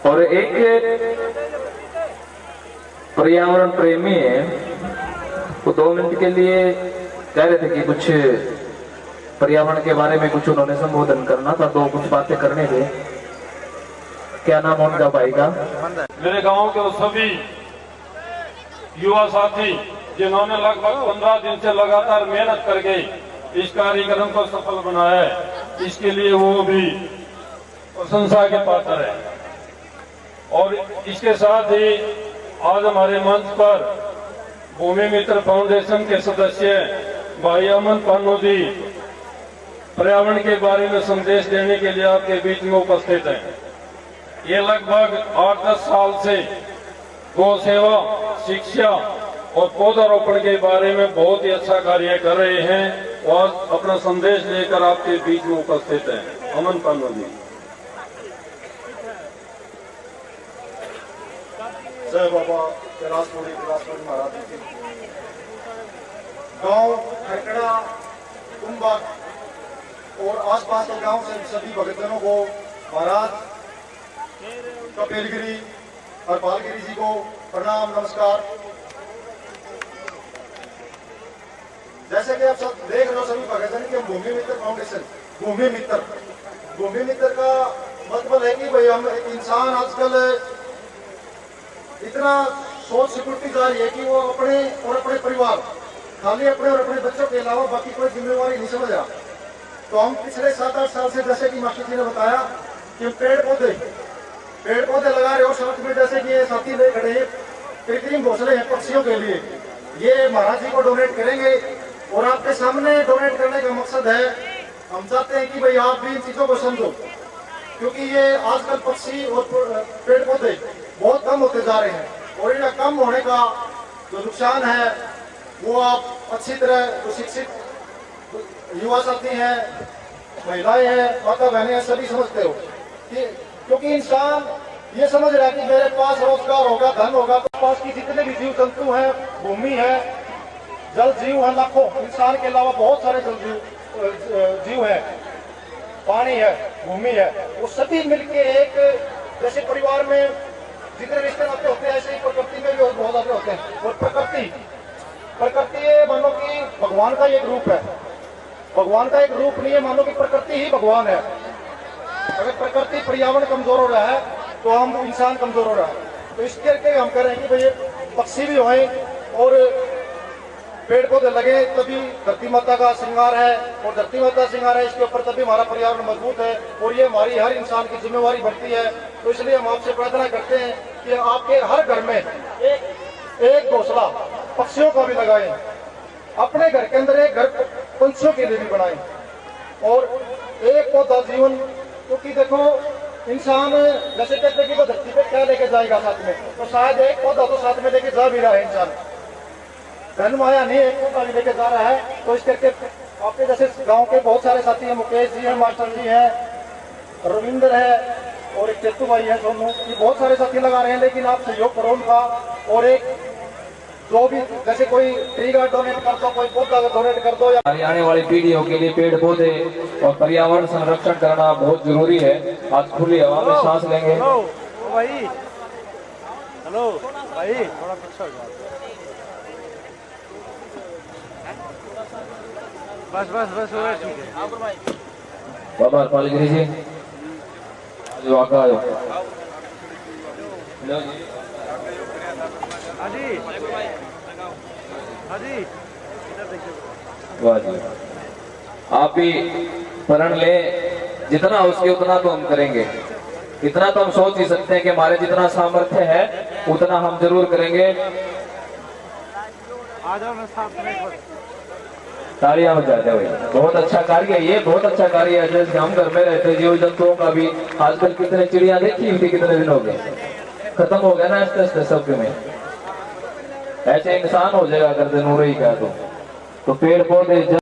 और एक पर्यावरण प्रेमी है, वो 2 मिनट के लिए कह रहे थे कि कुछ पर्यावरण के बारे में कुछ उन्होंने संबोधन करना था, तो कुछ बातें करने थे। क्या नाम उनका भाई का? मेरे गांव के वो सभी युवा साथी जिन्होंने लगभग 15 दिन से लगातार मेहनत करके इस कार्यक्रम को सफल बनाया है, इसके लिए वो भी प्रशंसा के पात्र है। और इसके साथ ही आज हमारे मंच पर भूमि मित्र फाउंडेशन के सदस्य भाई अमन पानू जी पर्यावरण के बारे में संदेश देने के लिए आपके बीच में उपस्थित हैं। ये लगभग 8-10 साल से गौ सेवा, शिक्षा और पौधारोपण के बारे में बहुत ही अच्छा कार्य कर रहे हैं और अपना संदेश लेकर आपके बीच में उपस्थित हैं। अमन पानू जी। जय बाबा कैलाशपुरी महाराज जी। गांव खरकड़ा, कुंभा और आसपास के गांव से सभी भक्तजनों को महाराज कपिलगिरी और बालगिरी जी को प्रणाम, नमस्कार। जैसे कि आप सब देख रहे हो सभी भक्तजन के भूमि मित्र फाउंडेशन, भूमि मित्र का मतलब है कि भाई हम इंसान आजकल इतना सोच सिकुड़ती जा रही है कि वो अपने और अपने परिवार, खाली अपने और अपने बच्चों के अलावा बाकी कोई जिम्मेवारी नहीं समझ रहा। तो हम पिछले 7-8 साल से, जैसे कि मास्टर जी ने बताया, कि हम पेड़ पौधे लगा रहे हो साथ में। जैसे कि ये साथी ले खड़े कृत्रिम घोंसले हैं पक्षियों के लिए, ये महाराज जी को डोनेट करेंगे और आपके सामने डोनेट करने का मकसद है, हम चाहते हैं कि भाई आप भी इन चीजों को समझो, क्योंकि ये आजकल पक्षी और पेड़ पौधे बहुत कम होते जा रहे हैं और इनका कम होने का जो नुकसान है वो आप अच्छी तरह जो शिक्षित युवा साथी हैं, महिलाएं हैं, माता बहनें हैं, सभी समझते हो कि क्योंकि इंसान ये समझ रहा है कि मेरे पास रोजगार होगा, धन होगा, तो पास की जितने भी जीव जंतु हैं, भूमि है, जल जीव है, लाखों, इंसान के अलावा बहुत सारे जल जीव है, पानी है, भूमि है, वो सभी मिलके एक जैसे परिवार में जितने रिश्ते नाते होते हैं ऐसे ही प्रकृति में भी बहुत ज्यादा होते हैं। और प्रकृति ये मानो कि भगवान का एक रूप है, भगवान का एक रूप नहीं है, मानो कि प्रकृति ही भगवान है। अगर प्रकृति पर्यावरण कमजोर हो रहा है तो हम इंसान कमजोर हो रहा है। तो इसके करके हम कह रहे हैं कि भाई पक्षी भी होए और पेड़ पौधे लगे, तभी धरती माता का श्रृंगार है, और धरती माता श्रृंगार है इसके ऊपर, तभी हमारा पर्यावरण मजबूत है और ये हमारी हर इंसान की जिम्मेवारी बनती है। तो इसलिए हम आपसे प्रार्थना करते हैं कि आपके हर घर में एक घोंसला पक्षियों का भी लगाएं, अपने घर के अंदर एक घर पंछियों के लिए भी बनाएं, और एक पौधा जीवन, क्योंकि देखो इंसान जैसे कहते हैं कि वो धरती पे क्या लेके जाएगा साथ में, तो शायद एक पौधा तो साथ में लेके जा भी रहा है इंसान, धन माया नहीं एक पौधा भी लेके जा रहा है। तो इस करके आपके जैसे गांव के बहुत सारे साथी हैं, मुकेश जी हैं, मास्टर जी हैं, रविंद्र है और एक चेतू भाई है, सोनू, ये बहुत सारे साथी लगा रहे हैं, लेकिन आप सहयोग करो उनका। और एक जो भी जैसे कोई ट्री गार्ड डोनेट कर दो, कोई पौधा डोनेट कर दो, या आने वाली पीढ़ियों के लिए पेड़ पौधे और पर्यावरण संरक्षण करना बहुत जरूरी है। आज खुली हवा में सांस लेंगे। हेलो भाई, थोड़ा पीछे हो जाओ। बस हो रहा है, ठीक है। बाबा बालगिरी जी जो आका आयो वाह जी, आप भी प्रण ले, जितना उसके उतना तो हम करेंगे, इतना तो हम सोच ही सकते हैं कि हमारे जितना सामर्थ्य है उतना हम जरूर करेंगे। तालियां बजा दे भाई, बहुत अच्छा कार्य है ये, बहुत अच्छा कार्य है। जैसे हम घर में रहते जीव जंतुओं का भी, आजकल कितने चिड़िया देखी थी, कितने दिन हो गए, खत्म हो गया ना आस्ते आस्ते सब में। ऐसे इंसान हो जाएगा अगर जरूर ही क्या तो पेड़ पौधे